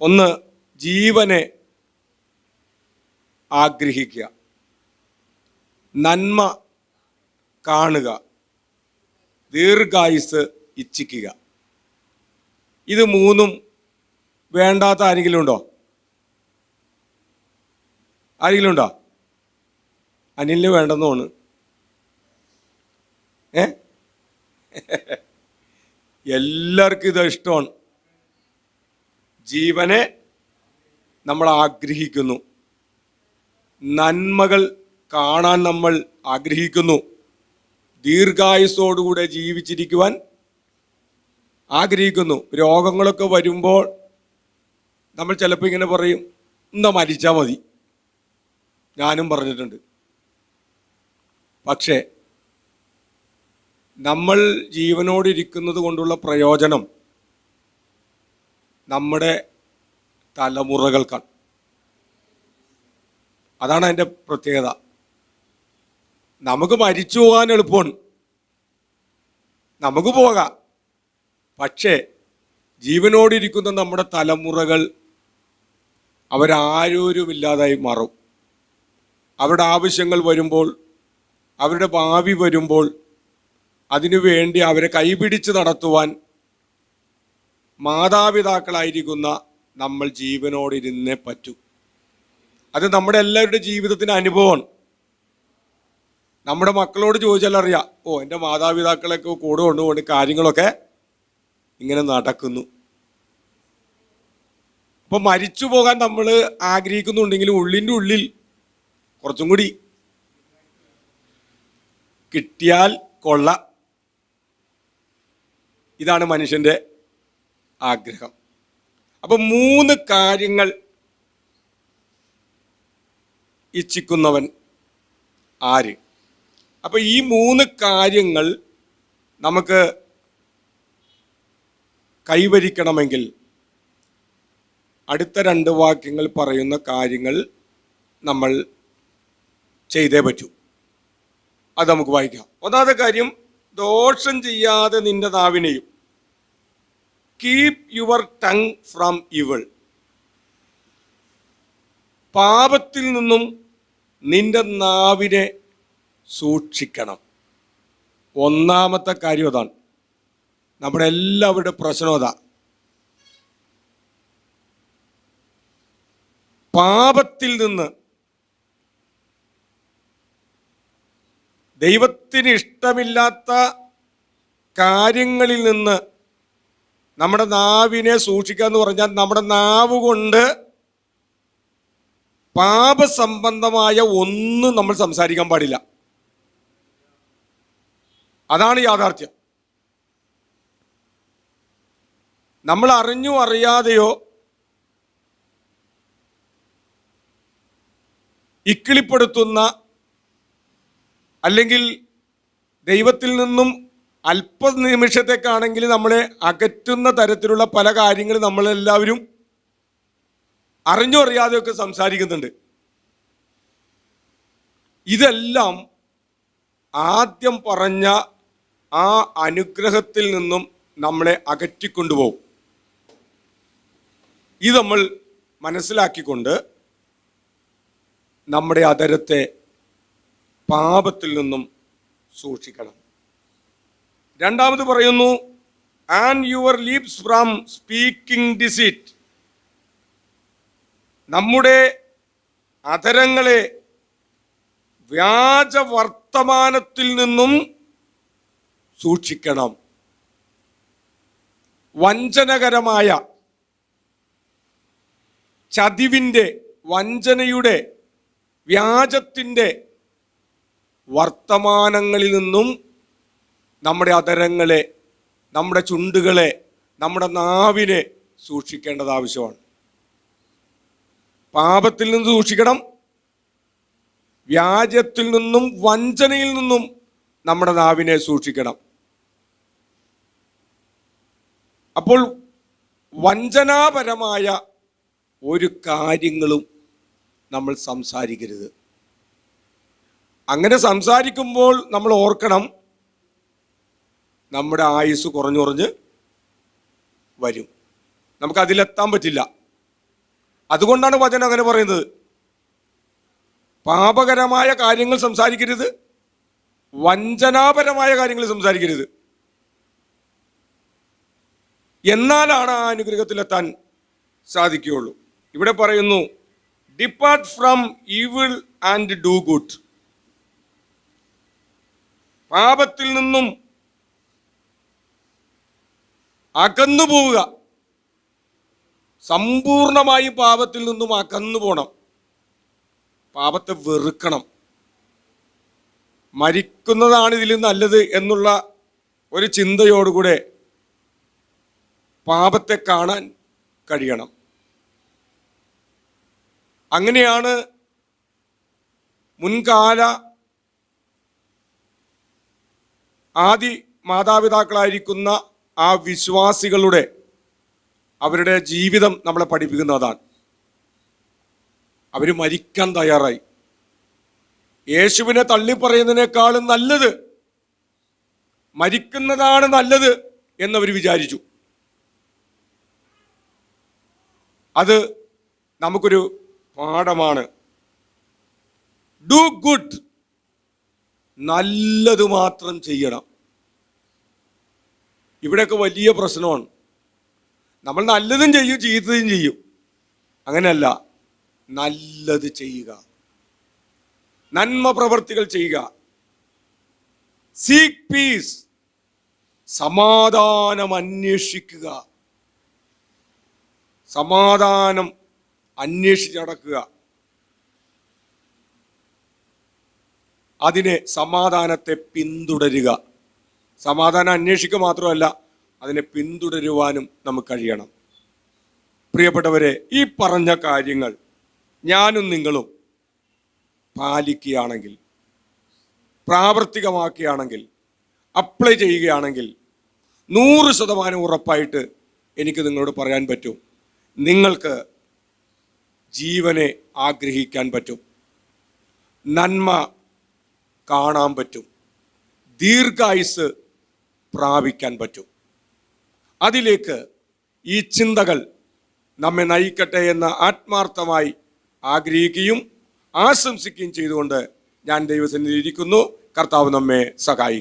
ഒന്ന്, ജീവനെ ആഗ്രഹിക്കുക, നന്മ കാണുക, ദീർഘായുസ് ഇച്ഛിക്കുക. ഇത് മൂന്നും വേണ്ടാത്ത ആരെങ്കിലും ഉണ്ടോ? ആരെങ്കിലും ഉണ്ടോ? അനിലിന് വേണ്ടെന്ന് തോന്നുന്നു. എല്ലാവർക്കും ഇത് ഇഷ്ടമാണ്. ജീവനെ നമ്മൾ ആഗ്രഹിക്കുന്നു, നന്മകൾ കാണാൻ നമ്മൾ ആഗ്രഹിക്കുന്നു, ദീർഘായുസ്സോടുകൂടെ ജീവിച്ചിരിക്കുവാൻ ആഗ്രഹിക്കുന്നു. രോഗങ്ങളൊക്കെ വരുമ്പോൾ നമ്മൾ ചിലപ്പോൾ ഇങ്ങനെ പറയും, എന്താ മരിച്ചാൽ മതി. ഞാനും പറഞ്ഞിട്ടുണ്ട്. പക്ഷേ നമ്മൾ ജീവനോടിരിക്കുന്നത് കൊണ്ടുള്ള പ്രയോജനം നമ്മുടെ തലമുറകൾക്കാണ്. അതാണ് അതിൻ്റെ പ്രത്യേകത. നമുക്ക് മരിച്ചു പോകാൻ എളുപ്പമാണ്, നമുക്ക് പോകാം. പക്ഷേ ജീവനോടിരിക്കുന്ന നമ്മുടെ തലമുറകൾ അവരാരോരുമില്ലാതായി മാറും. അവരുടെ ആവശ്യങ്ങൾ വരുമ്പോൾ, അവരുടെ ഭാവി വരുമ്പോൾ അതിനുവേണ്ടി അവരെ കൈപിടിച്ച് നടത്തുവാൻ മാതാപിതാക്കളായിരിക്കുന്ന നമ്മൾ ജീവനോടിരുന്നേ പറ്റൂ. അത് നമ്മുടെ എല്ലാവരുടെ ജീവിതത്തിൻ്റെ അനുഭവമാണ്. നമ്മുടെ മക്കളോട് ചോദിച്ചാൽ അറിയാം, എൻ്റെ മാതാപിതാക്കളൊക്കെ കൂടെ കൊണ്ടുപോയി കാര്യങ്ങളൊക്കെ ഇങ്ങനെ നടക്കുന്നു. അപ്പം മരിച്ചു പോകാൻ നമ്മൾ ആഗ്രഹിക്കുന്നുണ്ടെങ്കിലും ഉള്ളിൻ്റെ ഉള്ളിൽ കുറച്ചും കൂടി കിട്ടിയാൽ കൊള്ള. ഇതാണ് മനുഷ്യൻ്റെ ആഗ്രഹം. അപ്പം 3 കാര്യങ്ങൾ ഇച്ഛിക്കുന്നവൻ ആര്? അപ്പം ഈ 3 കാര്യങ്ങൾ നമുക്ക് കൈവരിക്കണമെങ്കിൽ അടുത്ത 2 വാക്യങ്ങൾ പറയുന്ന കാര്യങ്ങൾ നമ്മൾ ചെയ്തേ പറ്റൂ. അത് നമുക്ക് വായിക്കാം. ഒന്നാമത്തെ കാര്യം, ദോഷം ചെയ്യാതെ നിന്റെ നാവിനെയും, keep your tongue from evil. പാപത്തിൽ നിന്നും നിന്റെ നാവിനെ സൂക്ഷിക്കണം. ഒന്നാമത്തെ കാര്യം അതാണ്. നമ്മുടെ എല്ലാവരുടെ പ്രശ്നം അതാ. പാപത്തിൽ നിന്ന്, ദൈവത്തിന് ഇഷ്ടമില്ലാത്ത കാര്യങ്ങളിൽ നിന്ന് നമ്മുടെ നാവിനെ സൂക്ഷിക്കുക എന്ന് പറഞ്ഞാൽ നമ്മുടെ നാവ് കൊണ്ട് പാപസംബന്ധമായ ഒന്നും നമ്മൾ സംസാരിക്കാൻ പാടില്ല. അതാണ് യാഥാർത്ഥ്യം. നമ്മൾ അറിഞ്ഞോ അറിയാതെയോ ഇക്കിളിപ്പെടുത്തുന്ന, അല്ലെങ്കിൽ ദൈവത്തിൽ നിന്നും അല്പനിമിഷത്തേക്കാണെങ്കിൽ നമ്മളെ അകറ്റുന്ന തരത്തിലുള്ള പല കാര്യങ്ങൾ നമ്മളെല്ലാവരും അറിഞ്ഞോ അറിയാതെയൊക്കെ സംസാരിക്കുന്നുണ്ട്. ഇതെല്ലാം ആദ്യം പറഞ്ഞ ആ അനുഗ്രഹത്തിൽ നിന്നും നമ്മളെ അകറ്റിക്കൊണ്ടുപോകും. ഇത് നമ്മൾ മനസ്സിലാക്കിക്കൊണ്ട് നമ്മുടെ അധരത്തെ പാപത്തിൽ നിന്നും സൂക്ഷിക്കണം. രണ്ടാമത് പറയുന്നു, and your lips from speaking ഡിസീറ്റ്. നമ്മുടെ അധരങ്ങളെ വ്യാജ വർത്തമാനത്തിൽ നിന്നും സൂക്ഷിക്കണം. വഞ്ചനകരമായ, ചതിവിൻ്റെ, വഞ്ചനയുടെ, വ്യാജത്തിൻ്റെ വർത്തമാനങ്ങളിൽ നിന്നും നമ്മുടെ അധരങ്ങളെ, നമ്മുടെ ചുണ്ടുകളെ, നമ്മുടെ നാവിനെ സൂക്ഷിക്കേണ്ടത് ആവശ്യമാണ്. പാപത്തിൽ നിന്ന് സൂക്ഷിക്കണം, വ്യാജത്തിൽ നിന്നും വഞ്ചനയിൽ നിന്നും നമ്മുടെ നാവിനെ സൂക്ഷിക്കണം. അപ്പോൾ വഞ്ചനാപരമായ ഒരു കാര്യങ്ങളും നമ്മൾ സംസാരിക്കരുത്. അങ്ങനെ സംസാരിക്കുമ്പോൾ നമ്മൾ ഓർക്കണം, നമ്മുടെ ആയുസ് കുറഞ്ഞു വരും. നമുക്കതിലെത്താൻ പറ്റില്ല. അതുകൊണ്ടാണ് വചനം അങ്ങനെ പറയുന്നത്. പാപകരമായ കാര്യങ്ങൾ സംസാരിക്കരുത്, വഞ്ചനാപരമായ കാര്യങ്ങൾ സംസാരിക്കരുത്. എന്നാലാണ് ആ അനുഗ്രഹത്തിലെത്താൻ സാധിക്കുകയുള്ളൂ. ഇവിടെ പറയുന്നു, depart from evil and do good. പാപത്തിൽ നിന്നും അകന്നു പോവുക, സമ്പൂർണമായി പാപത്തിൽ നിന്നും അകന്നു പോകണം. പാപത്തെ വെറുക്കണം. മരിക്കുന്നതാണ് ഇതിൽ നല്ലത് എന്നുള്ള ഒരു ചിന്തയോടുകൂടെ പാപത്തെ കാണാൻ കഴിയണം. അങ്ങനെയാണ് മുൻകാല ആദി മാതാപിതാക്കളായിരിക്കുന്ന ആ വിശ്വാസികളുടെ അവരുടെ ജീവിതം നമ്മളെ പഠിപ്പിക്കുന്നതാണ്. അവർ മരിക്കാൻ തയ്യാറായി. യേശുവിനെ തള്ളിപ്പറയുന്നതിനേക്കാളും നല്ലത് മരിക്കുന്നതാണ് നല്ലത് എന്നവർ വിചാരിച്ചു. അത് നമുക്കൊരു പാഠമാണ്. ഡു ഗുഡ്, നല്ലത് മാത്രം ചെയ്യണം. ഇവിടെയൊക്കെ വലിയ പ്രശ്നമാണ്. നമ്മൾ നല്ലതും ചെയ്യും, ചീത്തതും ചെയ്യും. അങ്ങനെയല്ല, നല്ലത് ചെയ്യുക, നന്മ പ്രവർത്തികൾ ചെയ്യുക. സീക്ക് പീസ്, സമാധാനം അന്വേഷിക്കുക, സമാധാനം അന്വേഷിച്ച് നടക്കുക. അതിനെ, സമാധാനത്തെ പിന്തുടരുക. സമാധാനം അന്വേഷിക്കുക മാത്രമല്ല, അതിനെ പിന്തുടരുവാനും നമുക്ക് കഴിയണം. പ്രിയപ്പെട്ടവരെ, ഈ പറഞ്ഞ കാര്യങ്ങൾ ഞാനും നിങ്ങളും പാലിക്കുകയാണെങ്കിൽ, പ്രാവർത്തികമാക്കുകയാണെങ്കിൽ, അപ്ലൈ ചെയ്യുകയാണെങ്കിൽ 100% ഉറപ്പായിട്ട് എനിക്ക് നിങ്ങളോട് പറയാൻ പറ്റും, നിങ്ങൾക്ക് ജീവനെ ആഗ്രഹിക്കാൻ പറ്റും, നന്മ കാണാൻ പറ്റും, ദീർഘായുസ് പ്രാപിക്കാൻ പറ്റും. അതിലേക്ക് ഈ ചിന്തകൾ നമ്മെ നയിക്കട്ടെ എന്ന് ആത്മാർത്ഥമായി ആഗ്രഹിക്കുകയും ആശംസിക്കുകയും ചെയ്തുകൊണ്ട് ഞാൻ ദൈവസന്നിധിയിൽ ഇരിക്കുന്നു. കർത്താവ് നമ്മെ സഹായിക്കും.